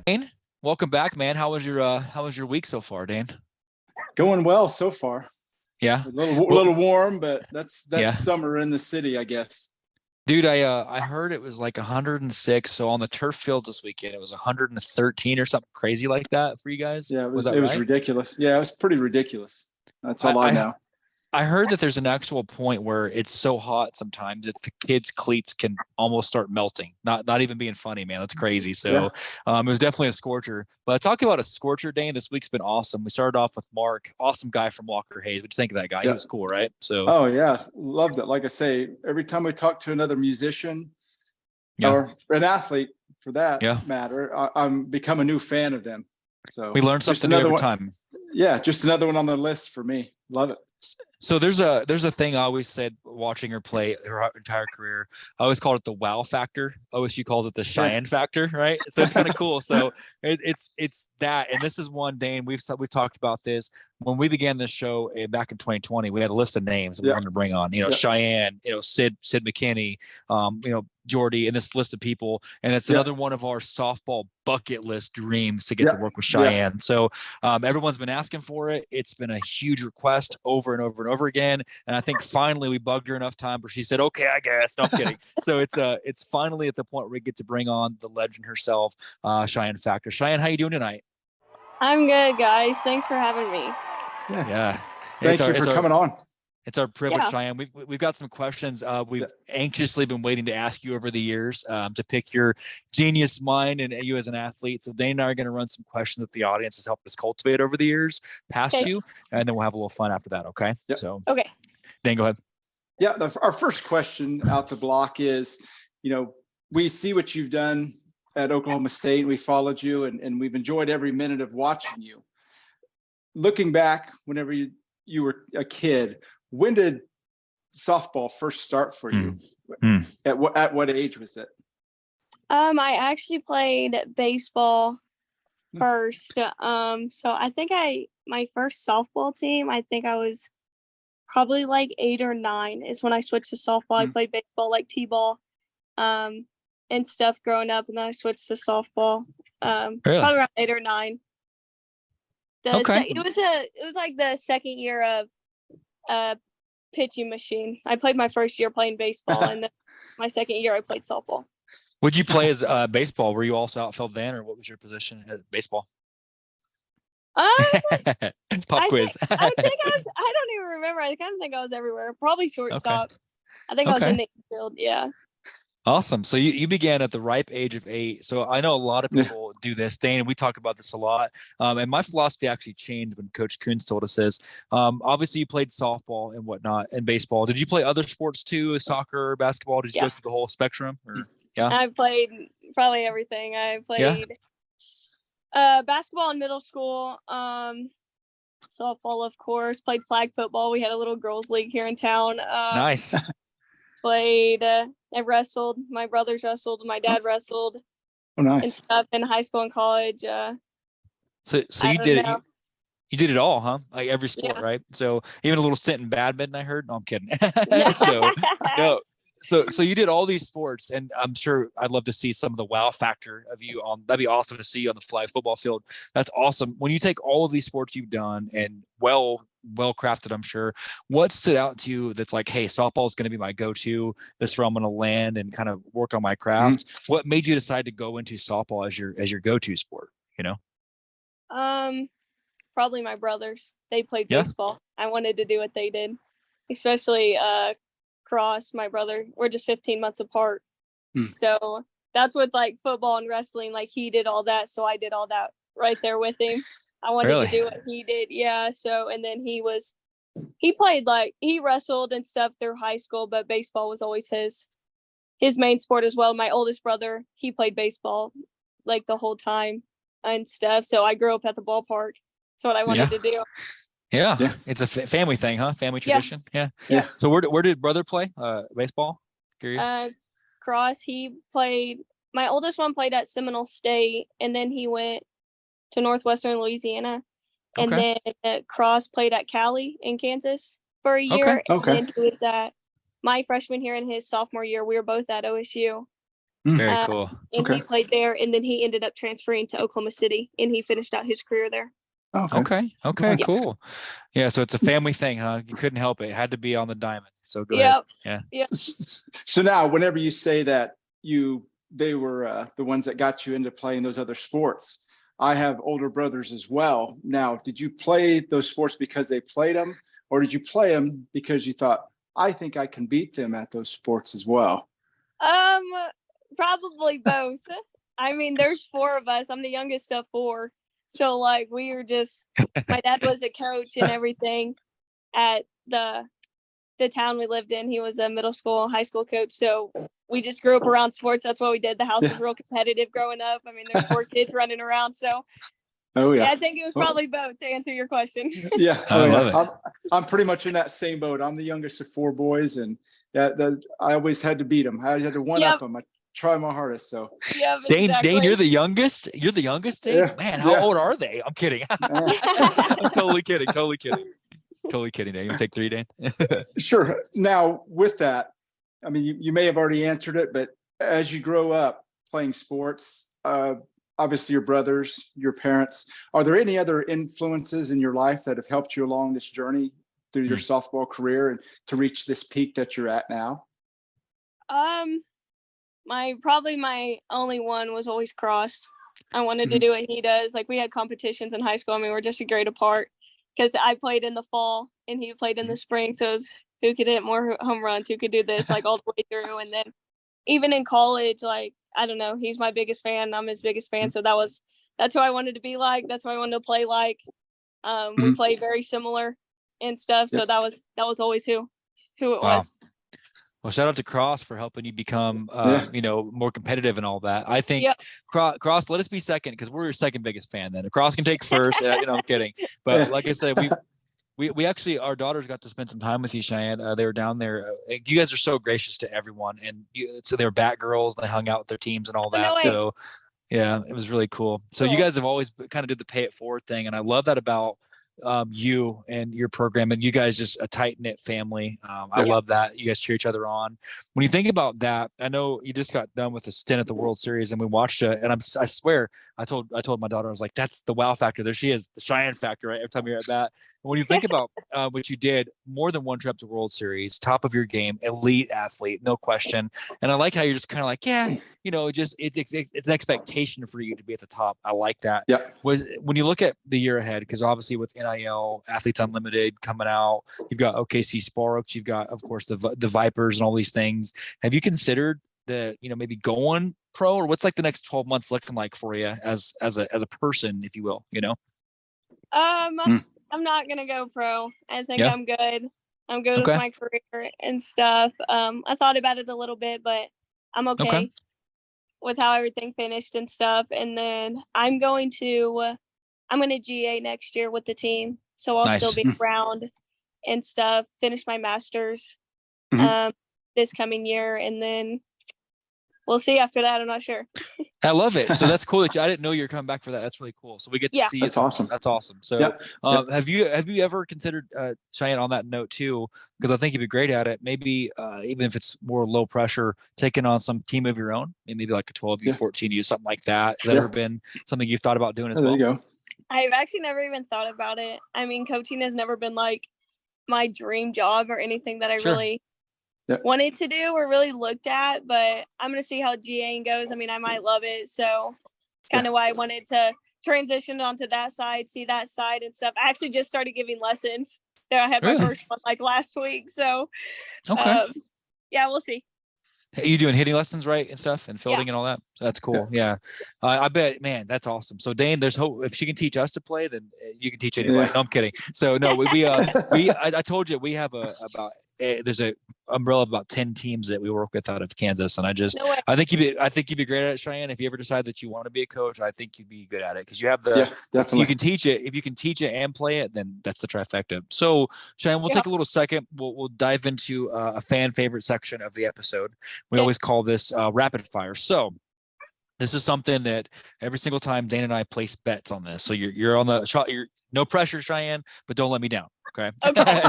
Dane, welcome back, man. How was your week so far, Dane? Going well so far. Yeah. A little Well, warm, but that's yeah. summer in the city, I guess. Dude, I heard it was like 106. So on the turf fields this weekend, it was 113 or something crazy like that for you guys. Yeah, it Was was that it was right? ridiculous. Yeah, it was pretty ridiculous. That's I, all I I know. I heard that there's an actual point where it's so hot sometimes that the kids' cleats can almost start melting. Not even being funny, man. That's crazy. Yeah. So it was definitely a scorcher. But talking about a scorcher, Dane, this week's been awesome. We started off with Mark, awesome guy from Walker Hayes. What do you think of that guy? He Yeah. was cool, right? So Oh yeah, loved it. Like I say, every time we talk to another musician yeah, or an athlete for that yeah. matter, I'm become a new fan of them. We So learn just something new another every one. time. Yeah, just another one on the list for me. Love it. So there's a thing I always said watching her play her entire career. I always called it the wow factor. OSU calls it the Yeah. Cheyenne factor, right? So it's kind of cool. So it's that, and this is one, Dane. We talked about this when we began this show back in 2020. We had a list of names that we Yeah. wanted to bring on. Yeah. Cheyenne, Sid McKinney, Jordy, and this list of people. And it's Yeah. another one of our softball bucket list dreams to get Yeah. to work with Yeah. Cheyenne. So everyone's been asking for it. It's been a huge request over and over and over again. And I think finally we bugged her enough time where she said, okay, I guess. No, I'm kidding. So it's finally at the point where we get to bring on the legend herself, Cheyenne Factor. Cheyenne, how you doing tonight? I'm good, guys. Thanks for having me. Yeah. Yeah. Thank you for coming on. It's our privilege, Yeah. Cheyenne. We've got some questions. We've Yeah. anxiously been waiting to ask you over the years to pick your genius mind and you as an athlete. So Dane and I are going to run some questions that the audience has helped us cultivate over the years past Okay. you, and then we'll have a little fun after that. Okay. Yep. So Okay. Dane, go ahead. Yeah, our first question out the block is, we see what you've done at Oklahoma State. We followed you, and we've enjoyed every minute of watching you. Looking back, whenever you were a kid, when did softball first start for you? At what age was it? I actually played baseball first. So I think my first softball team, I think I was probably like 8 or 9 is when I switched to softball. I played baseball like T-ball, and stuff growing up, and then I switched to softball. Really? Probably around 8 or 9. Okay. It was like the second year of pitching machine. I played my first year playing baseball, and then my second year I played softball. Would you play as baseball? Were you also outfield then, or what was your position at baseball? Um, Pop quiz. I think I was. I don't even remember. I kind of think I was everywhere. Probably shortstop. I think I was in the infield. Yeah. Awesome. So you began at the ripe age of 8. So I know a lot of people do this. Dane, we talk about this a lot. And my philosophy actually changed when Coach Coons told us this. Obviously, you played softball and whatnot and baseball. Did you play other sports too, soccer, basketball? Did you go through the whole spectrum? Or, yeah. I played probably everything. I played basketball in middle school. Softball, of course. Played flag football. We had a little girls' league here in town. Nice. Played. I wrestled. My brothers wrestled. My dad wrestled. Oh, nice. And stuff in high school and college. So you did it. You did it all, huh? Like every sport, right? So even a little stint in badminton, I heard. No, I'm kidding. So you did all these sports, and I'm sure I'd love to see some of the wow factor of you on. That'd be awesome to see you on the flag football field. That's awesome. When you take all of these sports you've done and well crafted, I'm sure. What stood out to you that's like, hey, softball is going to be my go-to. This is where I'm going to land and kind of work on my craft. What made you decide to go into softball as your go-to sport? Probably my brothers. They played baseball. I wanted to do what they did, especially Cross, my brother. We're just 15 months apart. So that's what, like, football and wrestling, like, he did all that, so I did all that right there with him. I wanted to do what he did. Yeah. So, and then he played, like, he wrestled and stuff through high school, but baseball was always his main sport as well. My oldest brother, he played baseball like the whole time and stuff. So I grew up at the ballpark. That's what I wanted to do. Yeah. It's a family thing, huh? Family tradition. Yeah. So where did brother play baseball? Curious. Cross, my oldest one played at Seminole State, and then he went to Northwestern Louisiana. And then Cross played at Cali in Kansas for a year. And then he was at my freshman year and his sophomore year. We were both at OSU. Very Um, cool. and Okay. he played there, and then he ended up transferring to Oklahoma City, and he finished out his career there. Okay. Okay, Yeah. cool. Yeah, so it's a family thing, huh? You couldn't help it. It had to be on the diamond. So go ahead. Yep. Yeah. Yep. So now, whenever you say that they were the ones that got you into playing those other sports, I have older brothers as well. Now, did you play those sports because they played them, or did you play them because you thought, I think I can beat them at those sports as well? Probably both. I mean, there's 4 of us. I'm the youngest of 4. So like we were just my dad was a coach and everything at the town we lived in. He was a middle school, high school coach. So we just grew up around sports. That's what we did. The house was real competitive growing up. I mean, there's 4 kids running around. So I think it was probably both to answer your question. Yeah. I love it. I'm pretty much in that same boat. I'm the youngest of 4 boys, and I always had to beat them. I had to one up them. I try my hardest. So Dane, exactly. Dane, you're the youngest. You're the youngest, Dane? Yeah. Man, how old are they? I'm kidding. I'm totally kidding. Totally kidding, Dane. You take 3, Dane? Sure. Now, with that, I mean, you may have already answered it, but as you grow up playing sports, obviously your brothers, your parents, are there any other influences in your life that have helped you along this journey through your softball career and to reach this peak that you're at now? My only one was always Cross. I wanted to do what he does. Like we had competitions in high school. I mean, we're just a grade apart because I played in the fall and he played in the spring. So it was who could hit more home runs, who could do this like all the way through. And then even in college, like, I don't know, he's my biggest fan. I'm his biggest fan. So that's who I wanted to be like. That's who I wanted to play like. We played very similar and stuff. So that was always who it was. Well, shout out to Cross for helping you become, more competitive and all that. I think Cross, let us be second because we're your second biggest fan. Then Cross can take first. I'm kidding, but like I said, we actually our daughters got to spend some time with you, Chyenne. They were down there. You guys are so gracious to everyone, and so they were bat girls. They hung out with their teams and all that. No way. So yeah, it was really cool. So you guys have always kind of did the pay it forward thing, and I love that about you and your program, and you guys just a tight-knit family. I love that you guys cheer each other on. When you think about that, I know you just got done with a stint at the World Series and we watched it, and I swear I told my daughter, I was like, that's the wow factor. There she is, the Chyenne factor, right? Every time you're at bat. And when you think about what you did, more than one trip to World Series, top of your game, elite athlete, no question. And I like how you're just kind of like, it's an expectation for you to be at the top. I like that. Was when you look at the year ahead, because obviously with NIL, Athletes Unlimited coming out, you've got OKC Sparks, you've got, of course, the Vipers and all these things. Have you considered maybe going pro, or what's like the next 12 months looking like for you as a person, if you will, I'm not gonna go pro. I think I'm good. I'm good with my career and stuff. I thought about it a little bit, but I'm okay with how everything finished and stuff. And then I'm gonna GA next year with the team, so I'll still be around and stuff. Finish my master's this coming year, and then we'll see after that. I'm not sure. I love it. So that's cool. I didn't know you were coming back for that. That's really cool. So we get to see that's it. Awesome. That's awesome. So have you ever considered, Chyenne, on that note too, because I think you'd be great at it, maybe even if it's more low pressure, taking on some team of your own, maybe like a 12U, 14U, something like that. Has that ever been something you've thought about doing as well? There you go. I've actually never even thought about it. I mean, coaching has never been like my dream job or anything that I really wanted to do or really looked at, but I'm going to see how GA goes. I mean, I might love it. So kind of why I wanted to transition onto that side, see that side and stuff. I actually just started giving lessons. So I had my first one like last week. So we'll see. Are you doing hitting lessons, right, and stuff, and fielding and all that? So that's cool. Yeah. I bet, man, that's awesome. So Dane, there's hope. If she can teach us to play, then you can teach anybody. No, I'm kidding. So no, I told you we have there's a umbrella of about 10 teams that we work with out of Kansas, and I think you'd be great at it, Chyenne. If you ever decide that you want to be a coach, I think you'd be good at it because you have definitely. You can teach it. If you can teach it and play it, then that's the trifecta. So Chyenne, we'll take a little second. We'll dive into a fan favorite section of the episode. We always call this rapid fire. So this is something that every single time Dane and I place bets on this. So you're on the shot. You're no pressure, Chyenne, but don't let me down. Okay. Okay.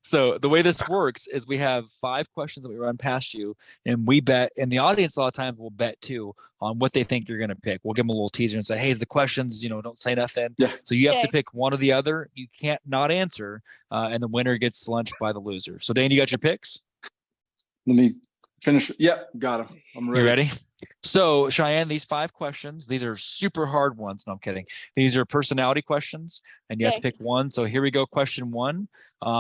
So the way this works is we have 5 questions that we run past you, and we bet, and the audience a lot of times will bet too on what they think you're going to pick. We'll give them a little teaser and say, hey, the questions, don't say nothing. Yeah. So you have to Okay. pick one or the other. You can't not answer, and the winner gets lunch by the loser. So Dan, you got your picks? Let me finish. Yep, got them. I'm ready. You ready? So Chyenne, these 5 questions, these are super hard ones. No, I'm kidding. These are personality questions, and you have to Okay. pick one. So here we go. Question 1.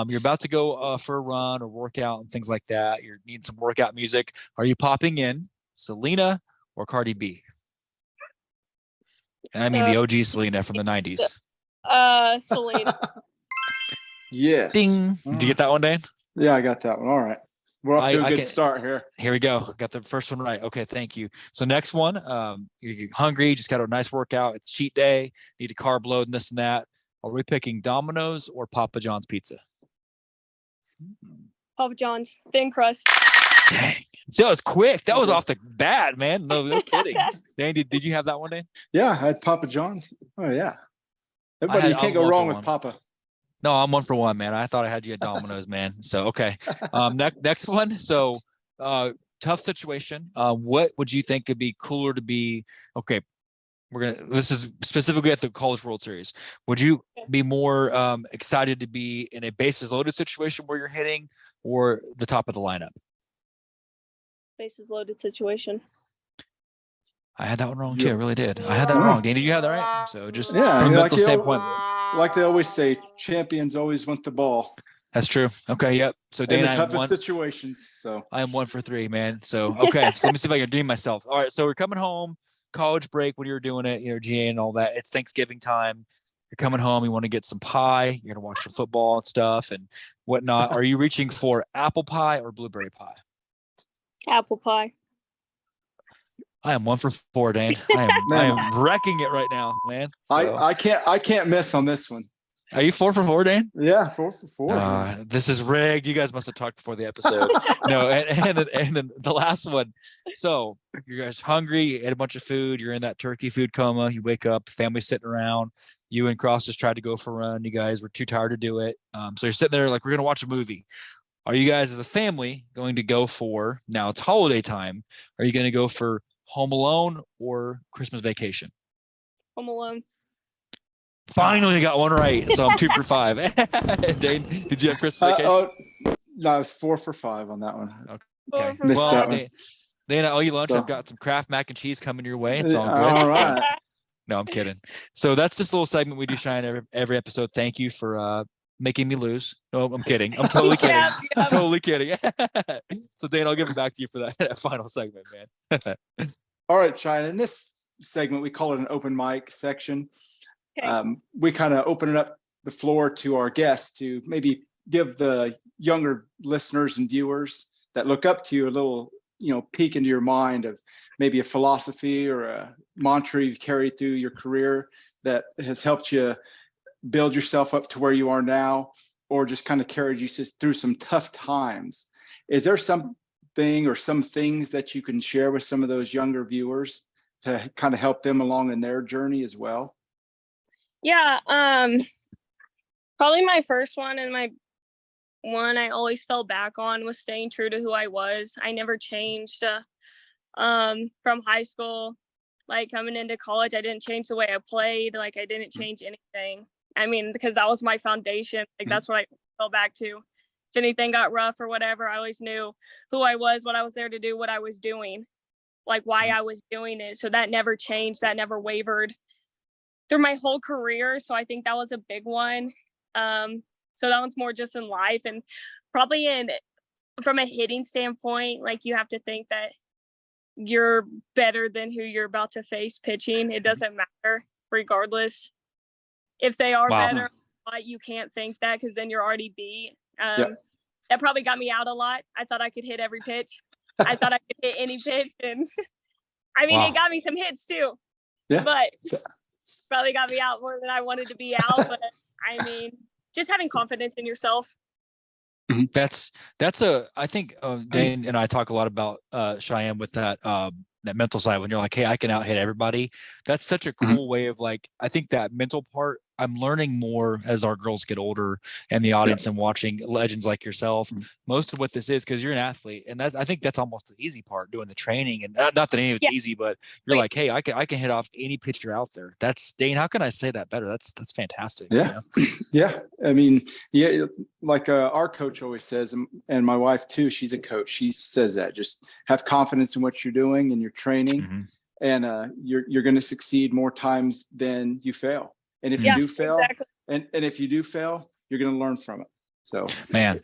You're about to go for a run or workout and things like that. You're needing some workout music. Are you popping in Selena or Cardi B? And I mean the OG Selena from the 90s. Selena. Yes. Ding. Did you get that one, Dan? Yeah, I got that one. All right. We're off to a I good can- start here. Here we go. Got the first one right. Okay, thank you. So next one, you're hungry, just got a nice workout. It's cheat day, need a carb load and this and that. Are we picking Domino's or Papa John's pizza? Papa John's thin crust. Dang. So that was quick. That was off the bat, man. No kidding. Dan, did you have that one, Dan? Yeah, I had Papa John's. Oh yeah. Everybody, had- you can't I'm go one wrong for with one. Papa. No, I'm 1 for 1, man. I thought I had you at Domino's, man. So okay. Next one. So tough situation. What would you think could be cooler to be? Okay, this is specifically at the College World Series. Would you be more excited to be in a bases loaded situation where you're hitting, or the top of the lineup? Bases loaded situation. I had that one wrong too. I really did. I had that wrong. Dan, did you have that right? So just Yeah, from a like mental standpoint. like they always say, champions always want the ball That's true. Okay. Yep. So in Dan, the I am toughest one. situations. So I am 1 for 3, man. So okay. So let me see if I can redeem myself. All right. So we're coming home, college break when you were doing it, GA and all that. It's Thanksgiving time. You're coming home. You want to get some pie. You're gonna watch the football and stuff and whatnot. Are you reaching for apple pie or blueberry pie? Apple pie. I am 1 for 4, Dan. I am wrecking it right now, man. So, I can't miss on this one. are you 4 for 4, Dan? Yeah, 4 for 4. This is rigged. You guys must have talked before the episode. No, and then the last one. So you guys hungry, you ate a bunch of food, you're in that turkey food coma, you wake up, family's sitting around, you and Cross just tried to go for a run, you guys were too tired to do it. So you're sitting there like, we're gonna watch a movie. Are you guys as a family going to go for, now it's holiday time, are you gonna go for Home Alone or Christmas Vacation? Home Alone. Finally got one right. So I'm 2 for 5. Dane, did you have Christmas Vacation? No, I was 4 for 5 on that one. Okay. Missed that one. Dana, I'll eat lunch. So- I've got some Kraft mac and cheese coming your way. It's all good. All So- right. no, I'm kidding. So that's this little segment we do, Chyenne, every episode. Thank you for making me lose. No, I'm kidding. I'm totally kidding. Yeah, I'm totally kidding. So Dane, I'll give it back to you for that final segment, man. All right, Chyenne. In this segment, we call it an open mic section. Okay. We kind of open it up the floor to our guests to maybe give the younger listeners and viewers that look up to you a little, peek into your mind of maybe a philosophy or a mantra you've carried through your career that has helped you build yourself up to where you are now, or just kind of carried you through some tough times. Is there something or some things that you can share with some of those younger viewers to kind of help them along in their journey as well? Yeah. Probably my first one and my one I always fell back on was staying true to who I was. I never changed. From high school, like coming into college, I didn't change the way I played. Like I didn't change anything. I mean, because that was my foundation. Like that's what I fell back to. If anything got rough or whatever, I always knew who I was, what I was there to do, what I was doing, like why I was doing it. So that never changed. That never wavered through my whole career. So I think that was a big one. So that one's more just in life, and probably from a hitting standpoint, like you have to think that you're better than who you're about to face pitching. It doesn't matter regardless if they are better, but you can't think that because then you're already beat. That probably got me out a lot. I thought I could hit every pitch. I thought I could hit any pitch, and I mean, it got me some hits too. Yeah. But probably got me out more than I wanted to be out. But I mean, just having confidence in yourself. That's I think Dane and I talk a lot about Chyenne with that mental side when you're like, hey, I can out hit everybody. That's such a cool way of like, I think that mental part I'm learning more as our girls get older and the audience and watching legends like yourself. Most of what this is, because you're an athlete, and I think that's almost the easy part, doing the training. And not that any of it's easy, but you're like, hey, I can hit off any pitcher out there. That's Dane. How can I say that better? That's fantastic. Yeah, yeah. I mean, like our coach always says, and my wife too. She's a coach. She says that just have confidence in what you're doing and your training, and you're going to succeed more times than you fail. And if you do fail, and if you do fail, you're going to learn from it. So, man,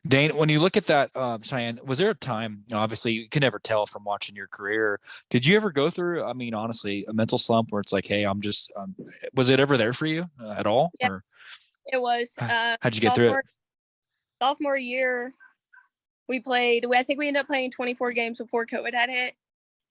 Dane, when you look at that, Chyenne, was there a time, obviously you can never tell from watching your career, did you ever go through, I mean, honestly, a mental slump where it's like, hey, I'm just, was it ever there for you at all? Yeah, or it was. how'd you get through it? Sophomore year, I think we ended up playing 24 games before COVID had hit.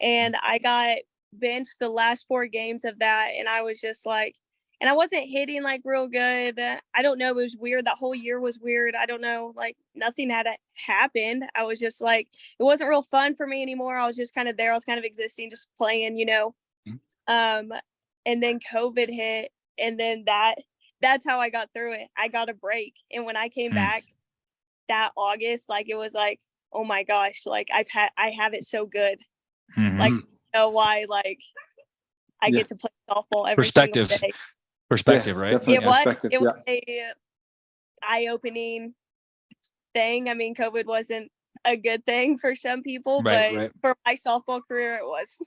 And I got benched the last 4 games of that. And I was just like, and I wasn't hitting like real good. I don't know. It was weird. That whole year was weird. I don't know. Like nothing had happened. I was just like, it wasn't real fun for me anymore. I was just kind of there. I was kind of existing, just playing, and then COVID hit. And then that's how I got through it. I got a break. And when I came back that August, like, it was like, oh my gosh, like I have it so good. Like, you know why, like I get to play softball every single day. Perspective, right? It was a eye-opening thing. I mean, COVID wasn't a good thing for some people, but for my softball career, it was.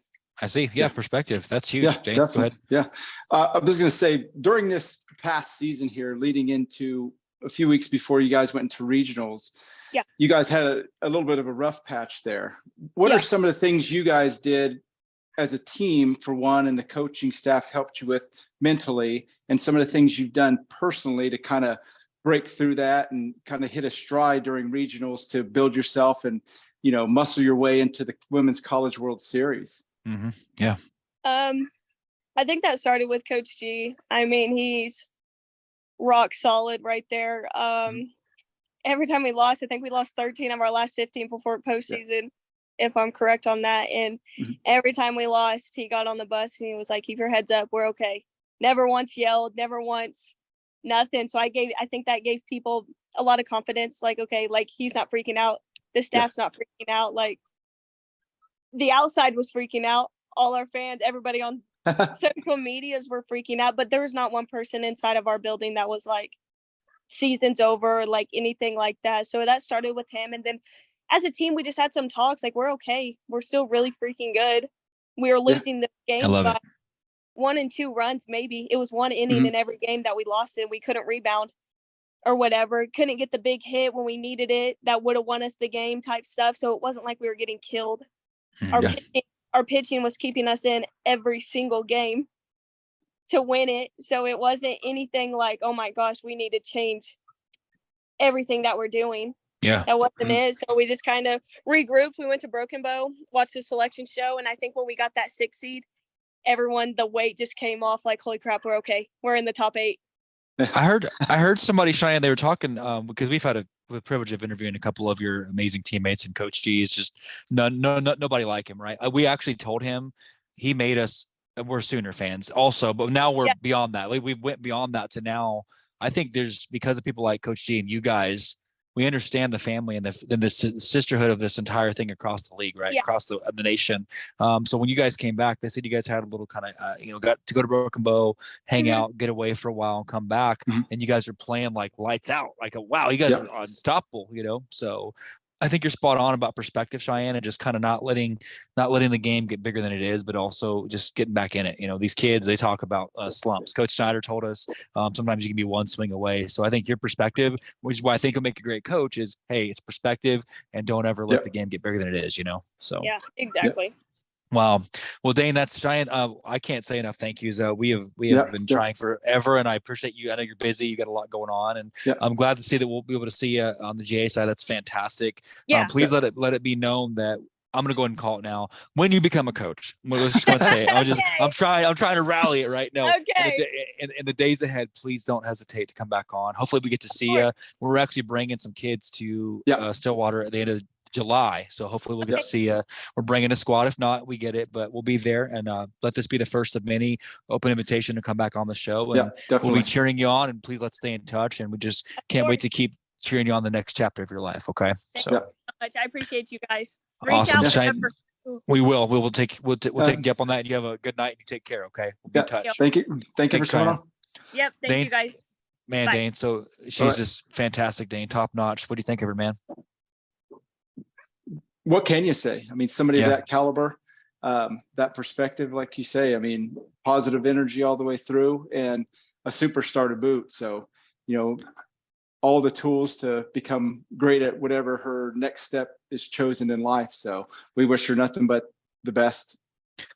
I see. Yeah, perspective. That's huge. Yeah, Dane, definitely. go ahead. Yeah. I was going to say, during this past season here, leading into a few weeks before you guys went into regionals, you guys had a little bit of a rough patch there. What are some of the things you guys did as a team, for one, and the coaching staff helped you with mentally, and some of the things you've done personally to kind of break through that and kind of hit a stride during regionals to build yourself and, muscle your way into the Women's College World Series? Yeah. I think that started with Coach G. I mean, he's rock solid right there. Every time we lost, I think we lost 13 of our last 15 before postseason. If I'm correct on that. And every time we lost, he got on the bus and he was like, keep your heads up. We're okay. Never once yelled, never once, nothing. So I think that gave people a lot of confidence. Like, okay, like he's not freaking out. The staff's not freaking out. Like the outside was freaking out. All our fans, everybody on social medias were freaking out, but there was not one person inside of our building that was like, season's over, like anything like that. So that started with him. And then as a team, we just had some talks, like, we're okay. We're still really freaking good. We were losing the games by 1 and 2 runs, maybe. It was 1 inning in every game that we lost in. We couldn't rebound or whatever. Couldn't get the big hit when we needed it that would have won us the game type stuff. So it wasn't like we were getting killed. Our pitching was keeping us in every single game to win it. So it wasn't anything like, oh my gosh, we need to change everything that we're doing. Yeah. That wasn't it. So we just kind of regrouped. We went to Broken Bow, watched the selection show. And I think when we got that 6 seed, the weight just came off like, holy crap, we're okay. We're in the top 8. I heard somebody, Chyenne, they were talking, because we've had the privilege of interviewing a couple of your amazing teammates, and Coach G is just nobody like him, right? We actually told him he made us, we're Sooner fans also, but now we're beyond that. Like we went beyond that to now. I think there's, because of people like Coach G and you guys, we understand the family and the sisterhood of this entire thing across the league, right? Across the nation. So when you guys came back, they said you guys had a little kind of, got to go to Broken Bow, hang out, get away for a while, and come back, and you guys are playing like lights out. Like, wow, you guys are unstoppable, So I think you're spot on about perspective, Chyenne, and just kind of not letting the game get bigger than it is, but also just getting back in it. These kids, they talk about slumps. Coach Snyder told us sometimes you can be one swing away. So I think your perspective, which is why I think will make a great coach, is, hey, it's perspective, and don't ever let the game get bigger than it is. So yeah, exactly. Wow. Well, Dane, that's Chyenne. I can't say enough thank yous. We have been trying forever, and I appreciate you. I know you're busy. You got a lot going on, and I'm glad to see that we'll be able to see you on the GA side. That's fantastic. Please let it be known that I'm going to go ahead and call it now. When you become a coach, let's just go and say it. I'm trying to rally it right now. In the days ahead, please don't hesitate to come back on. Hopefully we get to see you. We're actually bringing some kids to Stillwater at the end of July. So hopefully we'll get to see we're bringing a squad. If not, we get it, but we'll be there, and let this be the first of many open invitation to come back on the show. And we'll be cheering you on, and please let's stay in touch. And we just can't wait to keep cheering you on the next chapter of your life. Okay. Thank you so much. I appreciate you guys. Awesome. We will take you up on that, and you have a good night and you take care. Okay. We'll be in touch. Thank you. Thank you for coming on. Yep. Thank you guys. Man, bye. Dane. So she's just fantastic, Dane. Top notch. What do you think of her, man? What can you say? I mean, somebody of that caliber, that perspective, like you say, I mean, positive energy all the way through, and a superstar to boot. So, you know, all the tools to become great at whatever her next step is chosen in life. So we wish her nothing but the best.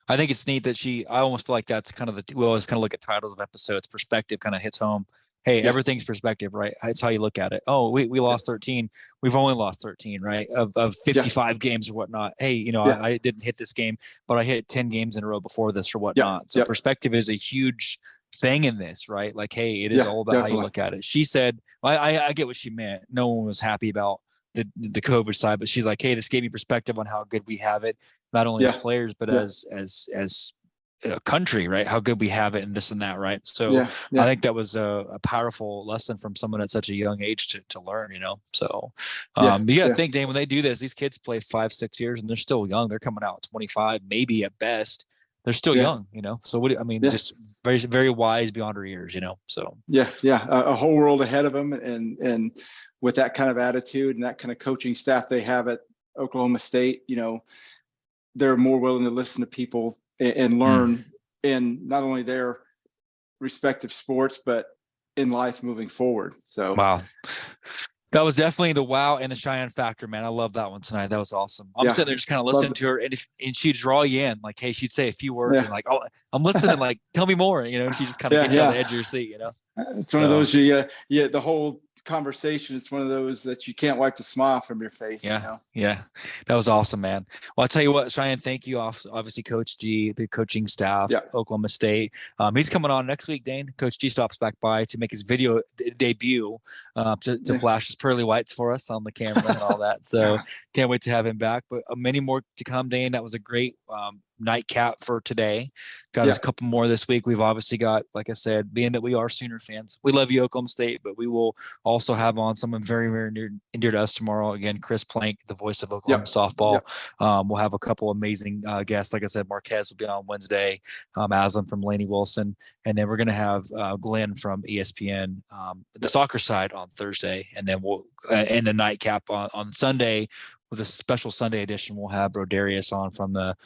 I think it's neat that I almost feel like that's kind of we always kind of look at titles of episodes. Perspective kind of hits home. Hey, everything's perspective, right? It's how you look at it. Oh, we lost 13. We've only lost 13, right? Of 55 games or whatnot. Hey, you know, I didn't hit this game, but I hit 10 games in a row before this or whatnot. So perspective is a huge thing in this, right? Like, hey, it is all about how you look at it. She said, I get what she meant. No one was happy about the COVID side, but she's like, hey, this gave me perspective on how good we have it, not only as players, but as a country, right? How good we have it and this and that, right? So I think that was a powerful lesson from someone at such a young age to learn, you know? So you gotta think, Dane, when they do this, these kids play 5-6 years and they're still young. They're coming out at 25, maybe at best. They're still young, you know? So just very, very wise beyond her years, you know? So a whole world ahead of them. And with that kind of attitude and that kind of coaching staff they have at Oklahoma State, you know, they're more willing to listen to people and learn in not only their respective sports, but in life moving forward. So wow. That was definitely the wow and the Chyenne factor, man. I love that one tonight. That was awesome. I'm sitting there just kind of listening to her, and she'd draw you in, like, hey, she'd say a few words, and like, oh, I'm listening, like, tell me more, you know. And she just kind of gets you on the edge of your seat, you know. It's one of those the whole conversation, it's one of those that you can't wipe the smile from your face. You know? That was awesome, man. Well, I'll tell you what, Chyenne, thank you. Obviously, Coach G, the coaching staff, Oklahoma State. He's coming on next week, Dane. Coach G stops back by to make his video debut, to flash his pearly whites for us on the camera and all that. So can't wait to have him back. But many more to come, Dane. That was a great nightcap for today. Got us a couple more this week. We've obviously got, like I said, being that we are Sooner fans, we love you, Oklahoma State, but we will also have on someone very, very near and dear to us tomorrow. Again, Chris Plank, the voice of Oklahoma softball. We'll have a couple amazing guests. Like I said, Marquez will be on Wednesday, Aslan from Laney Wilson, and then we're going to have Glenn from ESPN, the soccer side, on Thursday, and then we'll end the nightcap on Sunday. With a special Sunday edition, we'll have Broderius on from the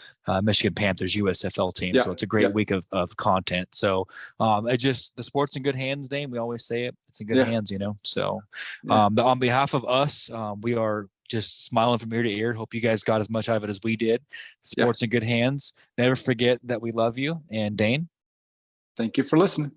Michigan Panthers USFL team. So it's a great week of content. So the sport's in good hands, Dane. We always say it. It's in good hands, you know. So on behalf of us, we are just smiling from ear to ear. Hope you guys got as much out of it as we did. Sports in good hands. Never forget that we love you. And Dane, thank you for listening.